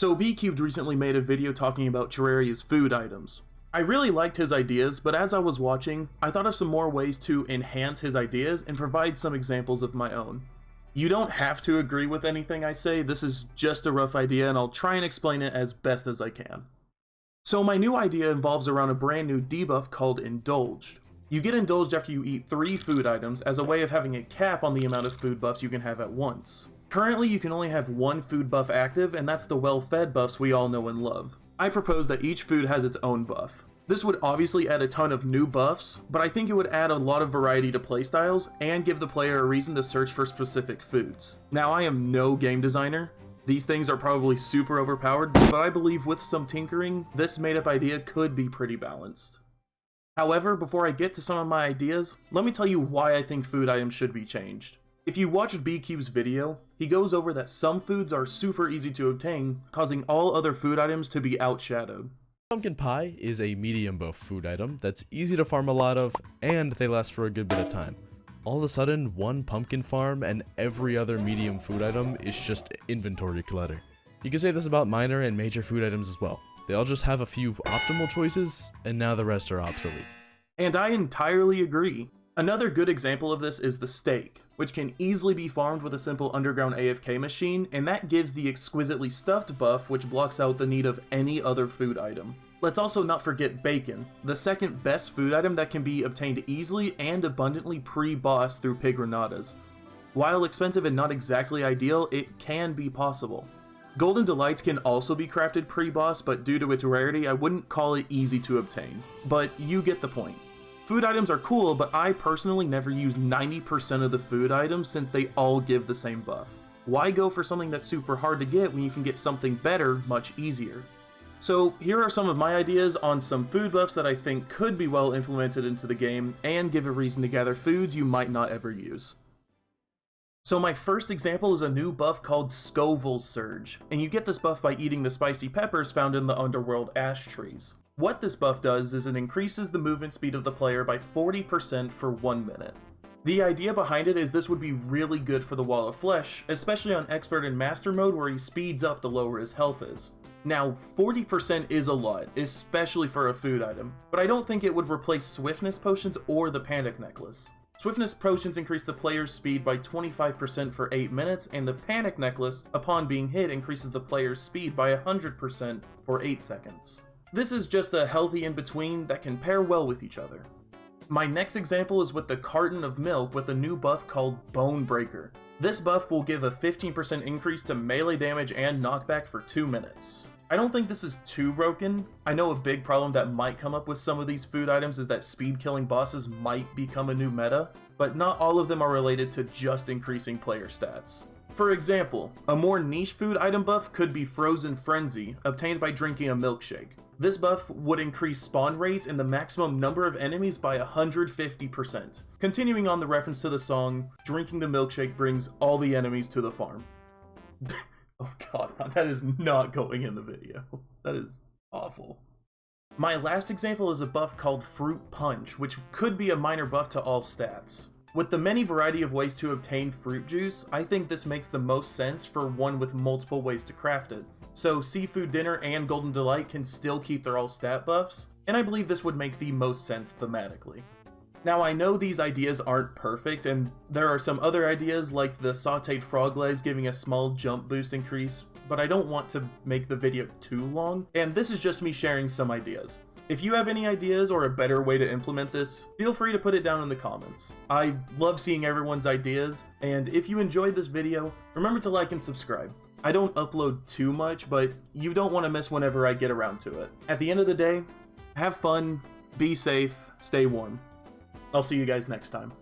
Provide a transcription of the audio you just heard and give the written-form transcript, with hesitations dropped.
So Bcubed recently made a video talking about Terraria's food items. I really liked his ideas, but as I was watching, I thought of some more ways to enhance his ideas and provide some examples of my own. You don't have to agree with anything I say, this is just a rough idea and I'll try and explain it as best as I can. So my new idea involves around a brand new debuff called Indulged. You get indulged after you eat 3 food items as a way of having a cap on the amount of food buffs you can have at once. Currently, you can only have 1 food buff active, and that's the well-fed buffs we all know and love. I propose that each food has its own buff. This would obviously add a ton of new buffs, but I think it would add a lot of variety to playstyles and give the player a reason to search for specific foods. Now, I am no game designer. These things are probably super overpowered, but I believe with some tinkering, this made-up idea could be pretty balanced. However, before I get to some of my ideas, let me tell you why I think food items should be changed. If you watched Bcube's video, he goes over that some foods are super easy to obtain, causing all other food items to be outshadowed. Pumpkin pie is a medium buff food item that's easy to farm a lot of, and they last for a good bit of time. All of a sudden, one pumpkin farm and every other medium food item is just inventory clutter. You can say this about minor and major food items as well. They all just have a few optimal choices, and now the rest are obsolete. And I entirely agree. Another good example of this is the steak, which can easily be farmed with a simple underground AFK machine, and that gives the exquisitely stuffed buff which blocks out the need of any other food item. Let's also not forget bacon, the second best food item that can be obtained easily and abundantly pre-boss through pig renatas. While expensive and not exactly ideal, it can be possible. Golden Delights can also be crafted pre-boss, but due to its rarity, I wouldn't call it easy to obtain. But you get the point. Food items are cool, but I personally never use 90% of the food items since they all give the same buff. Why go for something that's super hard to get when you can get something better much easier? So here are some of my ideas on some food buffs that I think could be well implemented into the game and give a reason to gather foods you might not ever use. So my first example is a new buff called Scoville Surge, and you get this buff by eating the spicy peppers found in the underworld ash trees. What this buff does is it increases the movement speed of the player by 40% for 1 minute. The idea behind it is this would be really good for the Wall of Flesh, especially on Expert and Master mode where he speeds up the lower his health is. Now, 40% is a lot, especially for a food item, but I don't think it would replace Swiftness Potions or the Panic Necklace. Swiftness Potions increase the player's speed by 25% for 8 minutes, and the Panic Necklace, upon being hit, increases the player's speed by 100% for 8 seconds. This is just a healthy in-between that can pair well with each other. My next example is with the Carton of Milk with a new buff called Bone Breaker. This buff will give a 15% increase to melee damage and knockback for 2 minutes. I don't think this is too broken. I know a big problem that might come up with some of these food items is that speed killing bosses might become a new meta, but not all of them are related to just increasing player stats. For example, a more niche food item buff could be Frozen Frenzy, obtained by drinking a milkshake. This buff would increase spawn rates and the maximum number of enemies by 150%. Continuing on the reference to the song, drinking the milkshake brings all the enemies to the farm. Oh god, that is not going in the video. That is awful. My last example is a buff called Fruit Punch, which could be a minor buff to all stats. With the many variety of ways to obtain fruit juice, I think this makes the most sense for one with multiple ways to craft it. So Seafood Dinner and Golden Delight can still keep their all stat buffs, and I believe this would make the most sense thematically. Now I know these ideas aren't perfect, and there are some other ideas like the sauteed frog legs giving a small jump boost increase, but I don't want to make the video too long, and this is just me sharing some ideas. If you have any ideas or a better way to implement this, feel free to put it down in the comments. I love seeing everyone's ideas, and if you enjoyed this video, remember to like and subscribe. I don't upload too much, but you don't want to miss whenever I get around to it. At the end of the day, have fun, be safe, stay warm. I'll see you guys next time.